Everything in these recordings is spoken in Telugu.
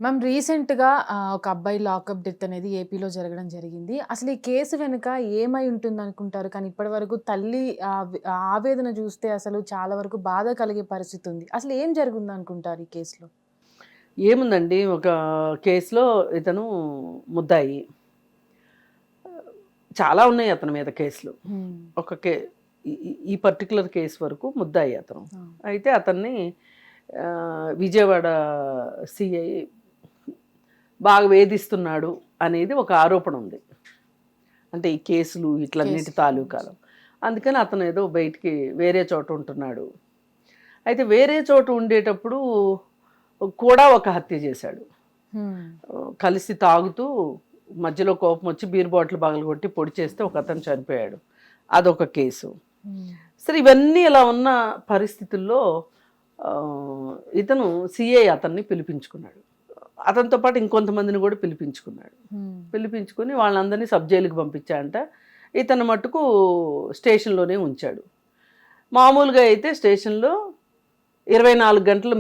మ్యామ్ రీసెంట్‌గా ఒక అబ్బాయి లాకప్ డెత్ అనేది ఏపీలో జరగడం జరిగింది. అసలు ఈ కేసు వెనుక ఏమై ఉంటుందనుకుంటారు? కానీ ఇప్పటివరకు తల్లి ఆవేదన చూస్తే అసలు చాలా వరకు బాధ కలిగే పరిస్థితి ఉంది. అసలు ఏం జరిగిందనుకుంటారు ఈ కేసులో? ఏముందండి, ఒక కేసులో ఇతను ముద్దాయి. చాలా ఉన్నాయి అతని మీద కేసులు. ఒక ఈ పర్టికులర్ కేసు వరకు ముద్దాయి అతను. అయితే అతన్ని విజయవాడ సిఐ బాగా వేధిస్తున్నాడు అనేది ఒక ఆరోపణ ఉంది. అంటే ఈ కేసులు ఇట్లన్నిటి తాలూకాలు. అందుకని అతను ఏదో బయటికి వేరే చోట ఉంటున్నాడు. అయితే వేరే చోట ఉండేటప్పుడు కూడా ఒక హత్య చేశాడు. కలిసి తాగుతూ మధ్యలో కోపం వచ్చి బీర్ బాటిల్ పగలగొట్టి పొడి చేస్తే ఒక అతను చనిపోయాడు. అదొక కేసు. సరే, ఇవన్నీ ఇలా ఉన్న పరిస్థితుల్లో ఇతను సిఐ అతన్ని పిలిపించుకున్నాడు. అతనితో పాటు ఇంకొంతమందిని కూడా పిలిపించుకుని వాళ్ళందరినీ సబ్ జైలుకి పంపించాడంట. ఇతను మట్టుకు స్టేషన్లోనే ఉంచాడు. మామూలుగా అయితే స్టేషన్లో 24 గంటల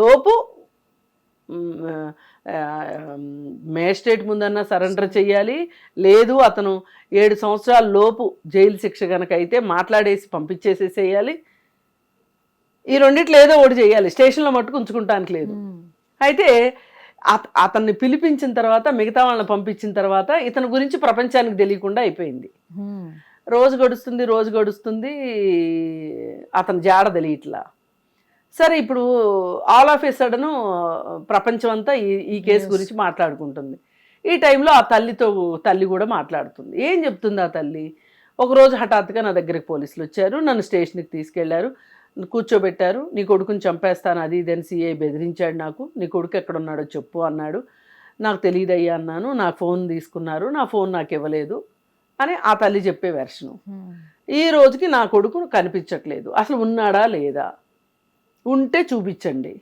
లోపు మేజిస్ట్రేట్ ముందన్నా సరెండర్ చేయాలి. లేదు అతను 7 సంవత్సరాల లోపు జైలు శిక్ష కనుక అయితే మాట్లాడేసి పంపించేసేసేయాలి. ఈ రెండిట్లో ఏదో ఒకటి చేయాలి. స్టేషన్లో మట్టుకు ఉంచుకుంటానికి లేదు. అయితే అతన్ని పిలిపించిన తర్వాత, మిగతా వాళ్ళని పంపించిన తర్వాత ఇతని గురించి ప్రపంచానికి తెలియకుండా అయిపోయింది. రోజు గడుస్తుంది, అతని జాడ తెలియట్లా. సరే, ఇప్పుడు ఆల్ ఆఫ్ ఏ సడన్ ప్రపంచం అంతా ఈ కేసు గురించి మాట్లాడుకుంటుంది. ఈ టైంలో ఆ తల్లి కూడా మాట్లాడుతుంది. ఏం చెప్తుంది ఆ తల్లి? ఒకరోజు హఠాత్తుగా నా దగ్గరికి పోలీసులు వచ్చారు, నన్ను స్టేషన్కి తీసుకెళ్లారు, కూర్చోబెట్టారు. నీ కొడుకుని చంపేస్తాను అది ఇదని సిఐ బెదిరించాడు. నాకు నీ కొడుకు ఎక్కడున్నాడో చెప్పు అన్నాడు. నాకు తెలియదయ్యా అన్నాను. నా ఫోన్ తీసుకున్నారు, నా ఫోన్ నాకు ఇవ్వలేదు అని ఆ తల్లి చెప్పే వెర్షను. ఈ రోజుకి నా కొడుకు కనిపించట్లేదు, అసలు ఉన్నాడా లేదా, ఉంటే చూపించండి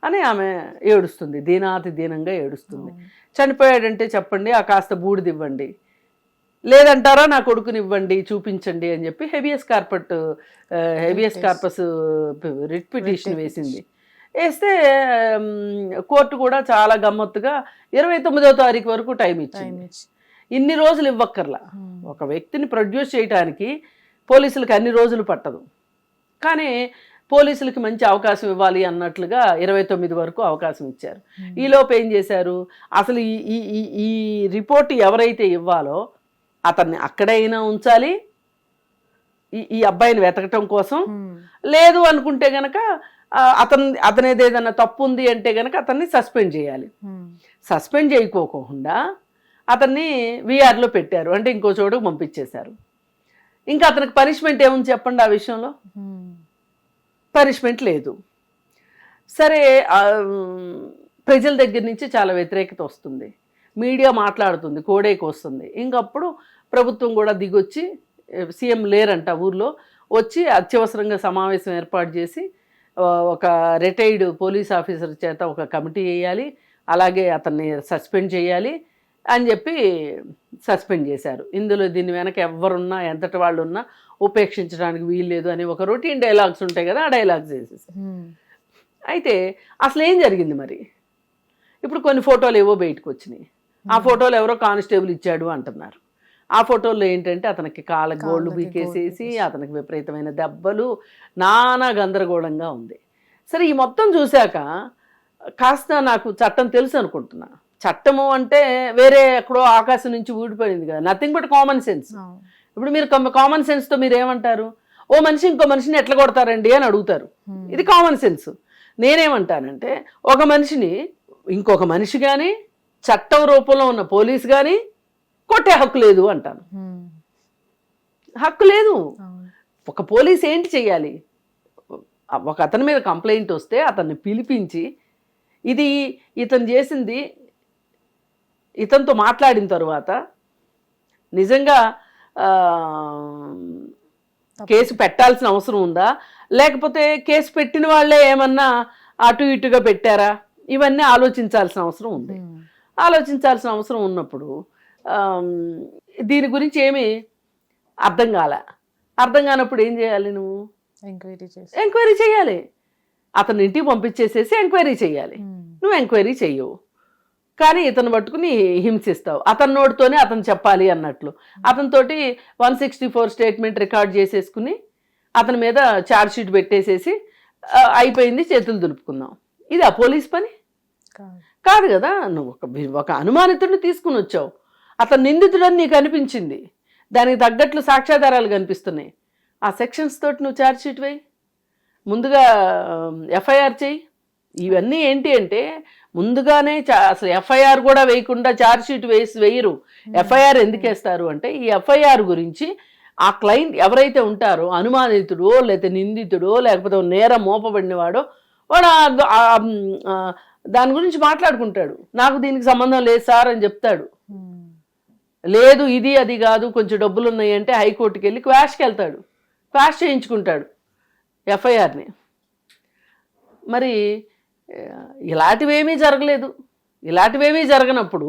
అని ఆమె ఏడుస్తుంది. దీనాతి దీనంగా ఏడుస్తుంది. చనిపోయాడంటే చెప్పండి, ఆ కాస్త బూడిదివ్వండి, లేదంటారా నా కొడుకుని ఇవ్వండి, చూపించండి అని చెప్పి హెబియస్ కార్పస్ రిట్ పిటిషన్ వేసింది. వేస్తే కోర్టు కూడా చాలా గమ్మత్తుగా 29వ తారీఖు వరకు టైం ఇచ్చింది. ఇన్ని రోజులు ఇవ్వక్కర్లా. ఒక వ్యక్తిని ప్రొడ్యూస్ చేయడానికి పోలీసులకి అన్ని రోజులు పట్టదు. కానీ పోలీసులకి మంచి అవకాశం ఇవ్వాలి అన్నట్లుగా 29 వరకు అవకాశం ఇచ్చారు. ఈలోపు ఏం చేశారు? అసలు ఈ రిపోర్ట్ ఎవరైతే ఇవ్వాలో అతన్ని అక్కడైనా ఉంచాలి ఈ అబ్బాయిని వెతకటం కోసం. లేదు అనుకుంటే గనక అతనేది ఏదైనా తప్పు ఉంది అంటే గనక అతన్ని సస్పెండ్ చేయాలి. సస్పెండ్ చేయకోకుండా అతన్ని వీఆర్లో పెట్టారు, అంటే ఇంకో చోటుకు పంపించేశారు. ఇంకా అతనికి పనిష్మెంట్ ఏముంది చెప్పండి? ఆ విషయంలో పనిష్మెంట్ లేదు. సరే, ప్రజల దగ్గర నుంచి చాలా వ్యతిరేకత వస్తుంది, మీడియా మాట్లాడుతుంది, కోడేకి వస్తుంది. ఇంకప్పుడు ప్రభుత్వం కూడా దిగొచ్చి, సీఎం లేరంట ఊర్లో, వచ్చి అత్యవసరంగా సమావేశం ఏర్పాటు చేసి ఒక రిటైర్డ్ పోలీస్ ఆఫీసర్ చేత ఒక కమిటీ వేయాలి, అలాగే అతన్ని సస్పెండ్ చేయాలి అని చెప్పి సస్పెండ్ చేశారు. ఇందులో దీని వెనక ఎవరున్నా ఎంతటి వాళ్ళు ఉన్నా ఉపేక్షించడానికి వీల్లేదు అని ఒక రొటీన్ డైలాగ్స్ ఉంటాయి కదా, ఆ డైలాగ్స్ వేసేసారు. అయితే అసలు ఏం జరిగింది మరి? ఇప్పుడు కొన్ని ఫోటోలు ఏవో బయటకు వచ్చినాయి. ఆ ఫోటోలు ఎవరో కానిస్టేబుల్ ఇచ్చాడు అంటున్నారు. ఆ ఫోటోల్లో ఏంటంటే అతనికి కాళ్ళ గోళ్ళు బీకేసేసి అతనికి విపరీతమైన దెబ్బలు, నానా గందరగోళంగా ఉంది. సరే, ఈ మొత్తం చూశాక కాస్త నాకు చట్టం తెలుసు అనుకుంటున్నా. చట్టము అంటే వేరే ఎక్కడో ఆకాశం నుంచి ఊడిపోయింది కదా, నథింగ్ బట్ కామన్ సెన్స్. ఇప్పుడు మీరు కామన్ సెన్స్తో మీరు ఏమంటారు? ఓ మనిషి ఇంకో మనిషిని ఎట్లా కొడతారండి అని అడుగుతారు. ఇది కామన్ సెన్స్. నేనేమంటానంటే, ఒక మనిషిని ఇంకొక మనిషి కానీ, చట్టం రూపంలో ఉన్న పోలీసు కానీ కొట్టే హక్కు లేదు అంటాను. హక్కు లేదు. ఒక పోలీస్ ఏంటి చెయ్యాలి? ఒక అతని మీద కంప్లైంట్ వస్తే అతన్ని పిలిపించి, ఇది ఇతను చేసింది, ఇతనితో మాట్లాడిన తర్వాత నిజంగా కేసు పెట్టాల్సిన అవసరం ఉందా, లేకపోతే కేసు పెట్టిన వాళ్ళే ఏమన్నా అటు ఇటుగా పెట్టారా, ఇవన్నీ ఆలోచించాల్సిన అవసరం ఉంది. ఆలోచించాల్సిన అవసరం ఉన్నప్పుడు దీని గురించి ఏమీ అర్థం కానప్పుడు ఏం చేయాలి? నువ్వు ఎంక్వైరీ చేయాలి. అతని ఇంటికి పంపించేసేసి ఎంక్వైరీ చేయాలి. నువ్వు ఎంక్వైరీ చెయ్యవు. కానీ ఇతను పట్టుకుని హింసిస్తావు, అతని నోటితోనే అతను చెప్పాలి అన్నట్లు. అతనితోటి 164 స్టేట్మెంట్ రికార్డ్ చేసేసుకుని అతని మీద ఛార్జ్ షీట్ పెట్టేసేసి అయిపోయింది, చేతులు దులుపుకుందాం. ఇది ఆ పోలీస్ పని కాదు కదా. నువ్వు ఒక అనుమానితుడిని తీసుకుని వచ్చావు, అతను నిందితుడని నీకు అనిపించింది, దానికి తగ్గట్లు సాక్ష్యాధారాలు కనిపిస్తున్నాయి. ఆ సెక్షన్స్ తోటి నువ్వు ఛార్జ్ షీట్ వేయి, ముందుగా ఎఫ్ఐఆర్ చేయి. ఇవన్నీ ఏంటి అంటే ముందుగానే అసలు ఎఫ్ఐఆర్ కూడా వేయకుండా ఛార్జ్ షీట్ వేయరు. ఎఫ్ఐఆర్ ఎందుకు వేస్తారు అంటే ఈ ఎఫ్ఐఆర్ గురించి ఆ క్లయింట్ ఎవరైతే ఉంటారో, అనుమానితుడో లేకపోతే నిందితుడో లేకపోతే నేరం మోపబడినవాడో, వాడు దాని గురించి మాట్లాడుకుంటాడు. నాకు దీనికి సంబంధం లేదు సార్ అని చెప్తాడు. లేదు ఇది అది కాదు, కొంచెం డబ్బులు ఉన్నాయి అంటే హైకోర్టుకి వెళ్ళి క్వాష్కి వెళ్తాడు, క్వాష్ చేయించుకుంటాడు ఎఫ్ఐఆర్ని. మరి ఇలాంటివేమీ జరగలేదు. ఇలాంటివేమీ జరగనప్పుడు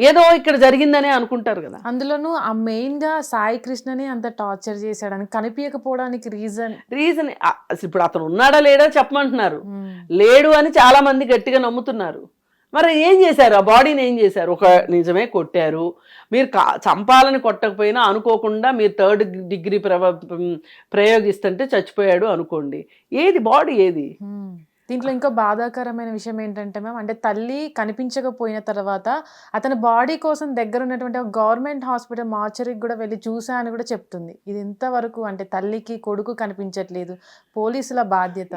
ఏదో ఇక్కడ జరిగిందనే అనుకుంటారు కదా. అందులోనూ ఆ మెయిన్గా సాయి కృష్ణని అంత టార్చర్ చేశాడని కనిపించకపోవడానికి రీజన్ అసలు ఇప్పుడు అతను ఉన్నాడా లేడా చెప్పమంటున్నారు. లేడు అని చాలా మంది గట్టిగా నమ్ముతున్నారు. మరి ఏం చేశారు, ఆ బాడీని ఏం చేశారు? ఒక నిజమే కొట్టారు, మీరు చంపాలని కొట్టకపోయినా అనుకోకుండా మీరు 3rd డిగ్రీ ప్రయోగిస్తుంటే చచ్చిపోయాడు అనుకోండి, ఏది బాడీ ఏది? దీంట్లో ఇంకో బాధాకరమైన విషయం ఏంటంటే మ్యామ్, అంటే తల్లి కనిపించకపోయిన తర్వాత అతని బాడీ కోసం దగ్గర ఉన్నటువంటి ఒక గవర్నమెంట్ హాస్పిటల్ మార్చరీకి కూడా వెళ్ళి చూసా అని కూడా చెప్తుంది. ఇది ఎంతవరకు అంటే తల్లికి కొడుకు కనిపించట్లేదు, పోలీసుల బాధ్యత?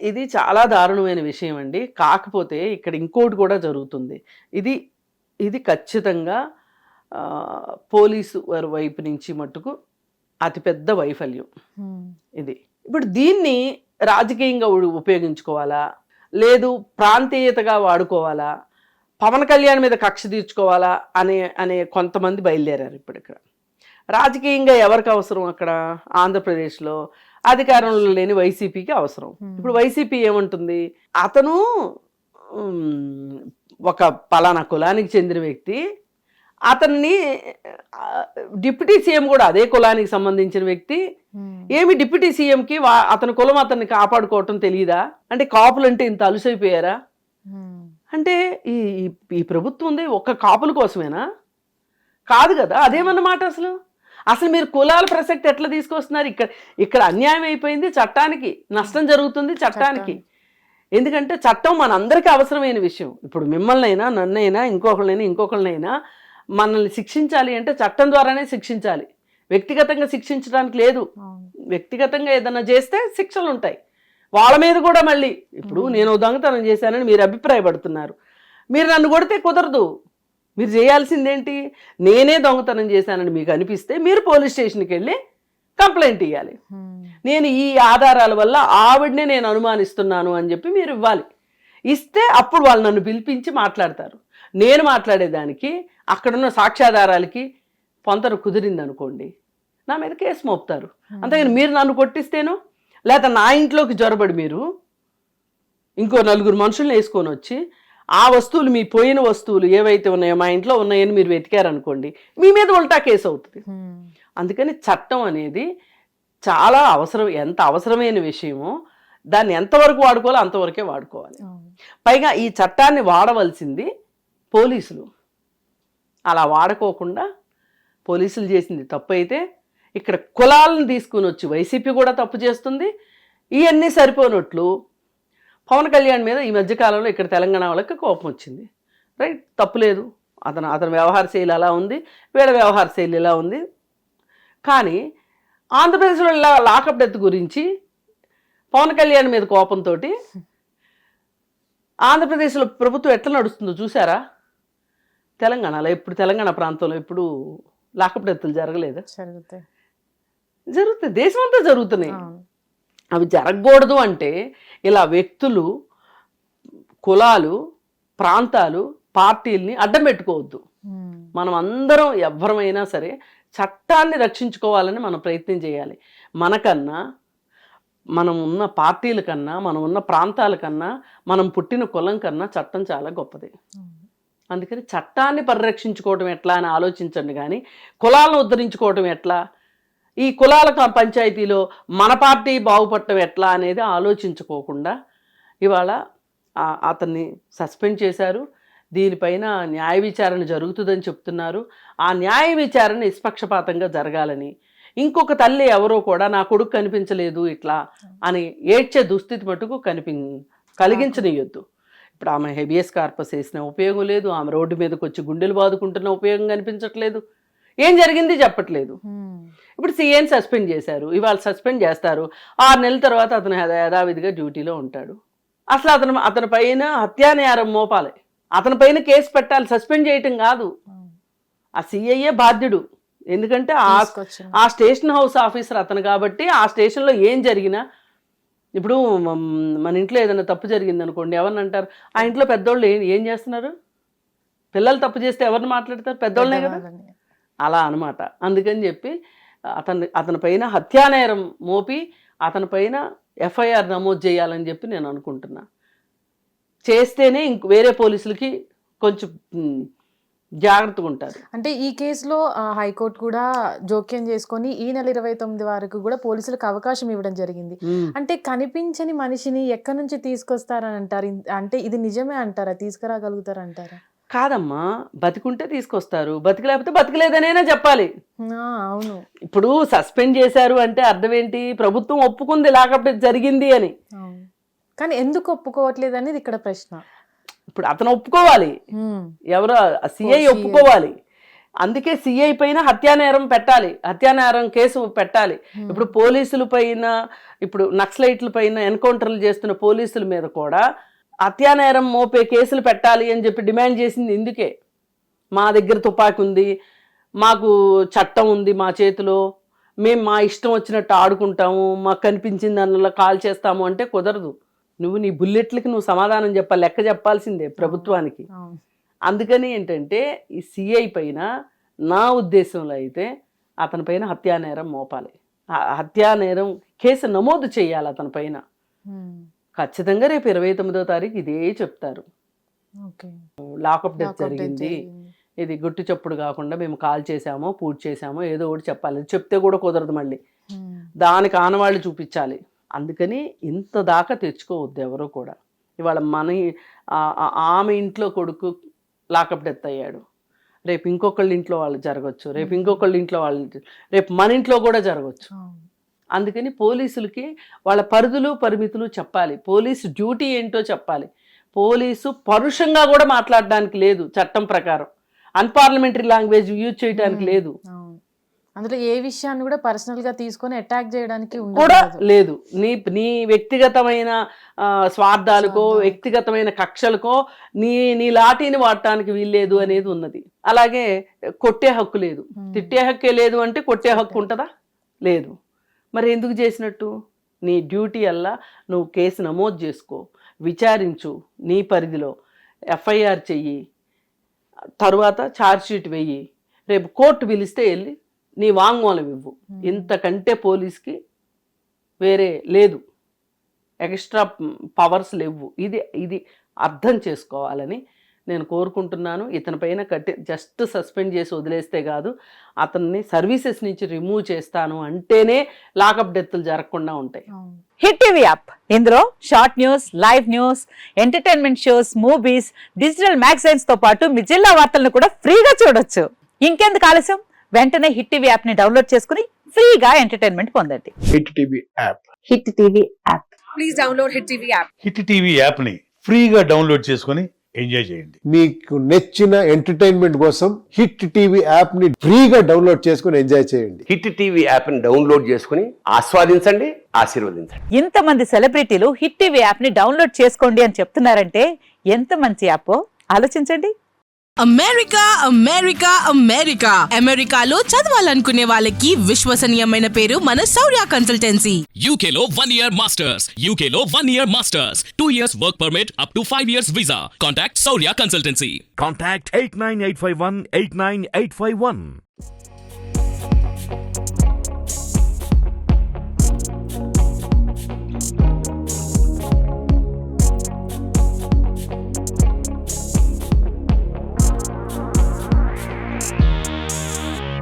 ఇది చాలా దారుణమైన విషయం అండి. కాకపోతే ఇక్కడ ఇంకోటి కూడా జరుగుతుంది. ఇది ఖచ్చితంగా పోలీసు వారి వైపు నుంచి మట్టుకు అతిపెద్ద వైఫల్యం ఇది. ఇప్పుడు దీన్ని రాజకీయంగా ఉపయోగించుకోవాలా, లేదు ప్రాంతీయతగా వాడుకోవాలా, పవన్ కళ్యాణ్ మీద కక్ష తీర్చుకోవాలా అనే కొంతమంది బయలుదేరారు. ఇప్పుడు ఇక్కడ రాజకీయంగా ఎవరికి అవసరం? అక్కడ ఆంధ్రప్రదేశ్లో అధికారంలో లేని వైసీపీకి అవసరం. ఇప్పుడు వైసీపీ ఏమంటుంది, అతను ఒక పలానా కులానికి చెందిన వ్యక్తి, అతన్ని డిప్యూటీ సీఎం కూడా అదే కులానికి సంబంధించిన వ్యక్తి, ఏమి డిప్యూటీ సీఎంకి అతని కులం అతన్ని కాపాడుకోవటం తెలియదా? అంటే కాపులు అంటే ఇంత అలుసైపోయారా? అంటే ఈ ప్రభుత్వం ఉంది ఒక్క కాపుల కోసమేనా? కాదు కదా. అదేమన్నమాట అసలు మీరు కులాల ప్రసక్తి ఎట్లా తీసుకొస్తున్నారు? ఇక్కడ అన్యాయం అయిపోయింది, చట్టానికి నష్టం జరుగుతుంది చట్టానికి. ఎందుకంటే చట్టం మనందరికీ అవసరమైన విషయం. ఇప్పుడు మిమ్మల్నైనా నన్నైనా ఇంకొకళ్ళనైనా మనల్ని శిక్షించాలి అంటే చట్టం ద్వారానే శిక్షించాలి, వ్యక్తిగతంగా శిక్షించడానికి లేదు. వ్యక్తిగతంగా ఏదైనా చేస్తే శిక్షలు ఉంటాయి వాళ్ళ మీద కూడా. మళ్ళీ ఇప్పుడు నేను దొంగతనం చేశానని మీరు అభిప్రాయపడుతున్నారు, మీరు నన్ను కొడితే కుదరదు. మీరు చేయాల్సిందేంటి, నేనే దొంగతనం చేశానని మీకు అనిపిస్తే మీరు పోలీస్ స్టేషన్కి వెళ్ళి కంప్లైంట్ ఇవ్వాలి. నేను ఈ ఆధారాల వల్ల ఆవిడనే నేను అనుమానిస్తున్నాను అని చెప్పి మీరు ఇవ్వాలి. ఇస్తే అప్పుడు వాళ్ళు నన్ను పిలిపించి మాట్లాడతారు. నేను మాట్లాడేదానికి అక్కడున్న సాక్ష్యాధారాలకి పొంతన కుదిరింది అనుకోండి, నా మీద కేసు మోపుతారు. అంతేగాని మీరు నన్ను కొట్టిస్తేనో లేకపోతే నా ఇంట్లోకి జొరబడి మీరు ఇంకో 4 మనుషులను వేసుకొని వచ్చి ఆ వస్తువులు, మీ పోయిన వస్తువులు ఏవైతే ఉన్నాయో మా ఇంట్లో ఉన్నాయని మీరు వెతికారనుకోండి, మీ మీద ఉల్టా కేసు అవుతుంది. అందుకని చట్టం అనేది చాలా అవసరం, ఎంత అవసరమైన విషయమో దాన్ని ఎంతవరకు వాడుకోవాలో అంతవరకే వాడుకోవాలి. పైగా ఈ చట్టాన్ని వాడవలసింది పోలీసులు. అలా వాడుకోకుండా పోలీసులు చేసింది తప్పు అయితే ఇక్కడ కులాలను తీసుకుని వచ్చి వైసీపీ కూడా తప్పు చేస్తుంది. ఇవన్నీ సరిపోనట్లు పవన్ కళ్యాణ్ మీద ఈ మధ్యకాలంలో ఇక్కడ తెలంగాణ వాళ్ళకి కోపం వచ్చింది. రైట్, తప్పులేదు, అతని వ్యవహార శైలి అలా ఉంది, వీళ్ళ వ్యవహార శైలి ఇలా ఉంది. కానీ ఆంధ్రప్రదేశ్లో లాకప్ డెత్ గురించి పవన్ కళ్యాణ్ మీద కోపంతో ఆంధ్రప్రదేశ్లో ప్రభుత్వం ఎట్లా నడుస్తుందో చూసారా? తెలంగాణలో ఇప్పుడు, తెలంగాణ ప్రాంతంలో ఇప్పుడు లాకప్ డెత్తులు జరగలేదు? జరుగుతాయి, దేశం అంతా జరుగుతున్నాయి. అవి జరగకూడదు అంటే ఇలా వ్యక్తులు, కులాలు, ప్రాంతాలు, పార్టీల్ని అడ్డం పెట్టుకోవద్దు. మనం అందరం ఎవరమైనా సరే చట్టాన్ని రక్షించుకోవాలని మనం ప్రయత్నం చేయాలి. మనకన్నా, మనం ఉన్న పార్టీల కన్నా, మనం ఉన్న ప్రాంతాల కన్నా, మనం పుట్టిన కులం కన్నా చట్టం చాలా గొప్పది. అందుకని చట్టాన్ని పరిరక్షించుకోవడం ఎట్లా అని ఆలోచించండి. కానీ కులాలను ఉద్ధరించుకోవడం ఎట్లా, ఈ కులాల పంచాయతీలో మన పార్టీ బాగుపడటం ఎట్లా అనేది ఆలోచించుకోకుండా ఇవాళ అతన్ని సస్పెండ్ చేశారు. దీనిపైన న్యాయ విచారణ జరుగుతుందని చెప్తున్నారు. ఆ న్యాయ విచారణ నిష్పక్షపాతంగా జరగాలని, ఇంకొక తల్లి ఎవరో కూడా నా కొడుకు కనిపించలేదు ఇట్లా అని ఏడ్చే దుస్థితి మటుకు కలిగించనియొద్దు. ఇప్పుడు ఆమె హెబియస్ కార్పస్ వేసిన ఉపయోగం లేదు, ఆమె రోడ్డు మీదకి వచ్చి గుండెలు బాదుకుంటున్న ఉపయోగం కనిపించట్లేదు, ఏం జరిగింది చెప్పట్లేదు. ఇప్పుడు సీఏని సస్పెండ్ చేశారు, ఇవాళ సస్పెండ్ చేస్తారు, 6 నెలల తర్వాత అతను యథావిధిగా డ్యూటీలో ఉంటాడు. అసలు అతని పైన హత్యానేరం మోపాలి, అతని పైన కేసు పెట్టాలి, సస్పెండ్ చేయటం కాదు. ఆ సిఐఏ బాధ్యుడు, ఎందుకంటే ఆ స్టేషన్ హౌస్ ఆఫీసర్ అతను కాబట్టి ఆ స్టేషన్లో ఏం జరిగినా, ఇప్పుడు మన ఇంట్లో ఏదైనా తప్పు జరిగింది అనుకోండి, ఎవరిని అంటారు? ఆ ఇంట్లో పెద్దోళ్ళు ఏం చేస్తున్నారు? పిల్లలు తప్పు చేస్తే ఎవరిని మాట్లాడతారు? పెద్దోళ్ళనే కదా. అలా అనమాట. అందుకని చెప్పి అతని పైన హత్యానేరం మోపి అతని పైన ఎఫ్ఐఆర్ నమోదు చేయాలని చెప్పి నేను అనుకుంటున్నా. చేస్తేనే వేరే పోలీసులకి కొంచెం జాగ్రత్తగా ఉంటారు. అంటే ఈ కేసులో హైకోర్టు కూడా జోక్యం చేసుకొని ఈ నెల 29 వరకు కూడా పోలీసులకు అవకాశం ఇవ్వడం జరిగింది. అంటే కనిపించని మనిషిని ఎక్కడి నుంచి తీసుకొస్తారని అంటారు? అంటే ఇది నిజమే అంటారా? తీసుకురాగలుగుతారు అంటారా? కాదమ్మా, బతికుంటే తీసుకొస్తారు, బతికలేకపోతే బతికలేదనైనా చెప్పాలి. అవును. ఇప్పుడు సస్పెండ్ చేశారు అంటే అర్థం ఏంటి? ప్రభుత్వం ఒప్పుకుంది లాకప్ జరిగింది అని. కానీ ఎందుకు ఒప్పుకోవట్లేదు అనేది ఇక్కడ ప్రశ్న. ఇప్పుడు అతను ఒప్పుకోవాలి, ఎవరో సిఐ ఒప్పుకోవాలి. అందుకే సిఐ పైన హత్యానేరం పెట్టాలి, హత్యానేరం కేసు పెట్టాలి. ఇప్పుడు పోలీసుల పైన, ఇప్పుడు నక్సలైట్ల పైన ఎన్కౌంటర్లు చేస్తున్న పోలీసుల మీద కూడా హత్యానేరం మోపే కేసులు పెట్టాలి అని చెప్పి డిమాండ్ చేసింది ఇందుకే. మా దగ్గర తుపాకీ ఉంది, మాకు చట్టం ఉంది మా చేతిలో, మేము మా ఇష్టం వచ్చినట్టు ఆడుకుంటాము, మాకు కనిపించింది అందులో కాల్ చేస్తాము అంటే కుదరదు. నువ్వు నీ బుల్లెట్లకి నువ్వు సమాధానం చెప్పాలి, లెక్క చెప్పాల్సిందే ప్రభుత్వానికి. అందుకని ఏంటంటే ఈ సిఐ పైన నా ఉద్దేశంలో అయితే అతని పైన హత్యానేరం మోపాలి, హత్యానేరం కేసు నమోదు చేయాలి అతని పైన. ఖచ్చితంగా రేపు 29వ తారీఖు ఇదే చెప్తారు, లాకప్ డెత్ జరిగింది, ఇది గుట్టు చప్పుడు కాకుండా మేము కాల్ చేసామో పూర్తి చేసామో ఏదో ఒకటి చెప్పాలి. చెప్తే కూడా కుదరదు, మళ్ళీ దానికి ఆనవాళ్ళు చూపించాలి. అందుకని ఇంత దాకా తెచ్చుకోవద్దు ఎవరో కూడా. ఇవాళ ఆమె ఇంట్లో కొడుకు లాకప్ డెత్ అయ్యాడు, రేపు ఇంకొకళ్ళ ఇంట్లో వాళ్ళు జరగచ్చు, రేపు ఇంకొకళ్ళ ఇంట్లో వాళ్ళు, రేపు మన ఇంట్లో కూడా జరగచ్చు. అందుకని పోలీసులకి వాళ్ళ పరిధులు పరిమితులు చెప్పాలి, పోలీసు డ్యూటీ ఏంటో చెప్పాలి. పోలీసు పరుషంగా కూడా మాట్లాడడానికి లేదు చట్టం ప్రకారం, అన్పార్లమెంటరీ లాంగ్వేజ్ యూజ్ చేయడానికి లేదు, అందులో ఏ విషయాన్ని కూడా పర్సనల్ గా తీసుకొని అటాక్ చేయడానికి కూడా లేదు. నీ వ్యక్తిగతమైన స్వార్థాలకో వ్యక్తిగతమైన కక్షలకో నీ లాఠీని వాడటానికి వీల్లేదు అనేది ఉన్నది. అలాగే కొట్టే హక్కు లేదు, తిట్టే హక్కే లేదు అంటే కొట్టే హక్కు ఉంటుందా? లేదు. మరి ఎందుకు చేసినట్టు? నీ డ్యూటీ అల్లా నువ్వు కేసు నమోదు చేసుకో, విచారించు, నీ పరిధిలో ఎఫ్ఐఆర్ చెయ్యి, తరువాత ఛార్జ్షీట్ వెయ్యి, రేపు కోర్టు పిలిస్తే వెళ్ళి నీ వాంగ్మూలం ఇవ్వు. ఇంతకంటే పోలీస్కి వేరే లేదు, ఎక్స్ట్రా పవర్స్ లేవు. ఇది అర్థం చేసుకోవాలని నేను కోరుకుంటున్నాను. ఇతని పైన జస్ట్ సస్పెండ్ చేసి వదిలేస్తే కాదు, అతన్ని సర్వీసెస్ నుంచి రిమూవ్ చేస్తాను అంటేనే లాకప్ డెత్లు జరగకుండా ఉంటాయి. హిట్ టీవీ యాప్, ఇందులో short news, live news, entertainment shows, movies, digital magazines తో పాటు మీ జిల్లా వార్తలను కూడా ఫ్రీగా చూడొచ్చు. ఇంకెందుకు ఆలస్యం, వెంటనే హిట్ టీవీ యాప్ ని డౌన్లోడ్ చేసుకుని ఫ్రీగా ఎంటర్టైన్మెంట్ పొందండి. Hit TV app, hit TV app, please download hit TV app. Hit TV app ని ఫ్రీగా డౌన్లోడ్ చేసుకుని ఎంజాయ్ చేయండి. మీకు నచ్చిన ఎంటర్టైన్మెంట్ కోసం హిట్ టీవీ యాప్ ని ఫ్రీగా డౌన్లోడ్ చేసుకుని ఎంజాయ్ చేయండి. హిట్ టీవీ యాప్ ని డౌన్లోడ్ చేసుకుని ఆస్వాదించండి, ఆశీర్వదించండి. ఇంతమంది సెలబ్రిటీలు హిట్ టీవీ యాప్ ని డౌన్లోడ్ చేసుకోండి అని చెప్తున్నారంటే ఎంత మంచి యాప్ ఆలోచించండి. అమెరికా అమెరికా అమెరికా అమెరికాలో చదవాలనుకునే వాళ్ళకి విశ్వసనీయమైన పేరు మన శౌర్య కన్సల్టెన్సీ. UK లో 1 year masters, UK లో 1 year masters, 2 years work permit up to 5 years visa. Contact Saurya Consultancy. Contact 89851 89851.